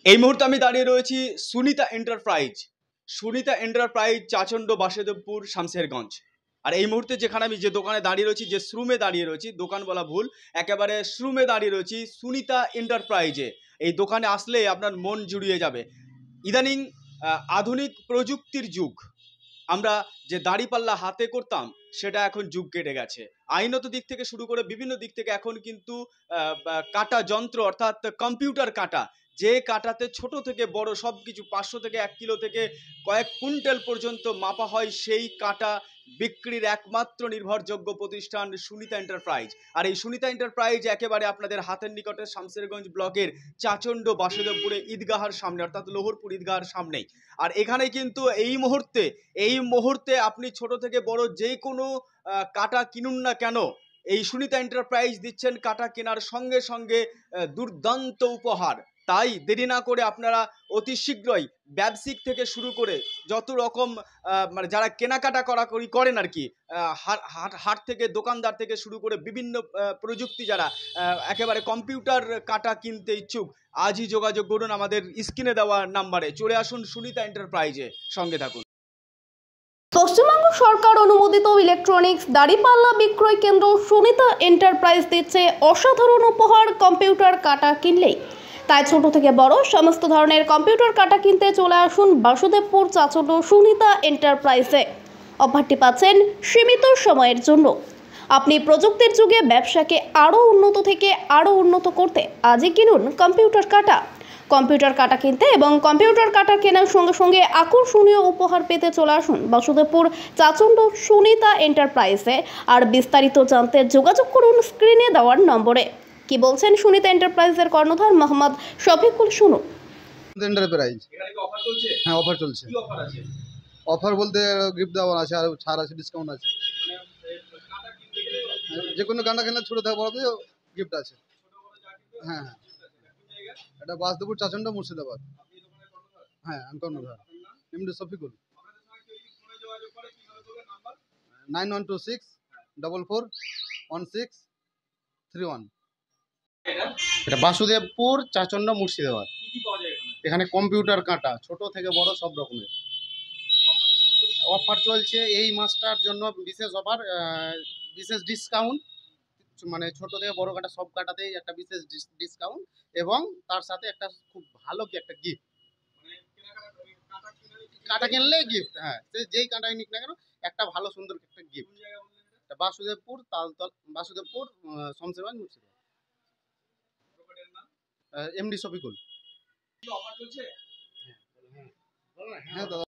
এই মুহূর্তে আমি দাঁড়িয়ে রয়েছি সুনিতা এন্টারপ্রাইজ চাচণ্ড বাসুদেবপুর শামসেরগঞ্জ। আর এই মুহূর্তে যেখানে আমি যে দোকানে দাঁড়িয়ে রয়েছি, যে শোরুমে দাঁড়িয়ে রয়েছি, দোকান বলা ভুল, একেবারে শোরুমে দাঁড়িয়ে রয়েছি সুনিতা এন্টারপ্রাইজে। এই দোকানে আসলে আপনার মন জুড়িয়ে যাবে। ইদানিং আধুনিক প্রযুক্তির যুগ। আমরা যে দাড়িপাল্লা হাতে করতাম সেটা এখন যুগ কেটে গেছে। আইনত দিক থেকে শুরু করে বিভিন্ন দিক থেকে এখন কিন্তু কাটা যন্ত্র অর্থাৎ কম্পিউটার কাটা, যে কাটাতে ছোট থেকে বড় সব কিছু 500 থেকে 1 কিলো থেকে কয়েক কুইন্টাল পর্যন্ত মাপা হয়, সেই কাটা বিক্রির একমাত্র নির্ভরযোগ্য প্রতিষ্ঠান সুনিতা এন্টারপ্রাইজ। আর এই সুনিতা এন্টারপ্রাইজ একেবারে আপনাদের হাতের নিকটে শামসেরগঞ্জ ব্লকের চাচণ্ড বাসুদেবপুরে ঈদগাহার সামনে, অর্থাৎ লোহরপুর ঈদগাহার সামনেই। আর এখানে কিন্তু এই মুহূর্তে আপনি ছোট থেকে বড় যে কোনো কাটা কিনুন না কেন, এই সুনিতা এন্টারপ্রাইজ দিচ্ছেন কাটা কেনার সঙ্গে সঙ্গে দুর্দান্ত উপহার। তাই দেরি না করে আপনারা অতি শীঘ্রই ব্যবসায়িক থেকে শুরু করে যত রকম মানে যারা কেনাকাটা করেন আর কি, হাট থেকে দোকানদার থেকে শুরু করে বিভিন্ন প্রযুক্তি যারা একেবারে কম্পিউটার কাটা কিনতে ইচ্ছুক, আজই যোগাযোগ করুন আমাদের স্ক্রিনে দেওয়া নাম্বারে। চলে আসুন সুনিতা এন্টারপ্রাইজে, সঙ্গে থাকুন। পশ্চিমবঙ্গ সরকার অনুমোদিত ইলেকট্রনিক্স দাড়িপাল্লা বিক্রয় কেন্দ্র সুনিতা এন্টারপ্রাইজ দিচ্ছে অসাধারণ উপহার কম্পিউটার কাটা কিনলেই। তাই ছোট থেকে বড় সমস্ত ধরনের কম্পিউটার কাটা কিনতে চলে আসুন বাসুদেবপুর চাচণ্ড সুনিতা এন্টারপ্রাইজে। অফারটি পাচ্ছেন সীমিত সময়ের জন্য। আপনি প্রযুক্তির যুগে ব্যবসাকে আরও উন্নত থেকে আরও উন্নত করতে আজই কিনুন কম্পিউটার কাটা কিনতে এবং কম্পিউটার কাটা কেনার সঙ্গে সঙ্গে আকর্ষণীয় উপহার পেতে চলে আসুন বাসুদেবপুর চাচণ্ড সুনিতা এন্টারপ্রাইজে। আর বিস্তারিত জানতে যোগাযোগ করুন স্ক্রিনে দেওয়ার নম্বরে। কি বলছেন সুনিতা এন্টারপ্রাইজের কর্ণধার মোহাম্মদ শফিকুল, শুনুন। এন্টারপ্রাইজ, এখানে কি অফার চলছে? হ্যাঁ অফার চলছে। কি অফার আছে? অফার বলতে গিফট দেওয়া আছে, আর ছাড় আছে, ডিসকাউন্ট আছে। মানে কাটা কিনতে গেলে যে কোনো গানটা কিনলে ছোটো থেকে বড় গিফট আছে। ছোট বড় যা কিনতে হ্যাঁ হ্যাঁ, কোন জায়গা? এটা বাসদেবপুর চাচণ্ড মুর্শিদাবাদ। আপনি দোকানের কর্ণধার? হ্যাঁ আমি কর্ণধার, এমডি শফিকুল। আপনাদের সঙ্গে কেউ যদি ফোনে যোগাযোগ করে কিভাবে করবে? নাম্বার 9126441631। এটা এটা বাসুদেবপুর চাচণ্ড মুর্শিদাবাদ। কি কি পাওয়া যায় এখানে? এখানে কম্পিউটার কাঁটা ছোট থেকে বড় সব রকমের অফার চলছে। এই মাসটার জন্য বিশেষ অফার, বিশেষ ডিসকাউন্ট, মানে ছোট থেকে বড় কাটা সব কাটাতেই একটা বিশেষ ডিসকাউন্ট, এবং তার সাথে একটা খুব ভালো কি একটা গিফট। মানে কাটা কিনলে কাটা কিনলে গিফট, হ্যাঁ সে যেই কাঁটাই নিক না কেন একটা ভালো সুন্দর একটা গিফট। কোন জায়গা বললেন এটা? বাসুদেবপুর তালতল, বাসুদেবপুর শমশেরগঞ্জ মুর্শিদাবাদ। দোকানের নাম? এমডি শফিকুল। কি অফার চলছে? হ্যাঁ দাদা।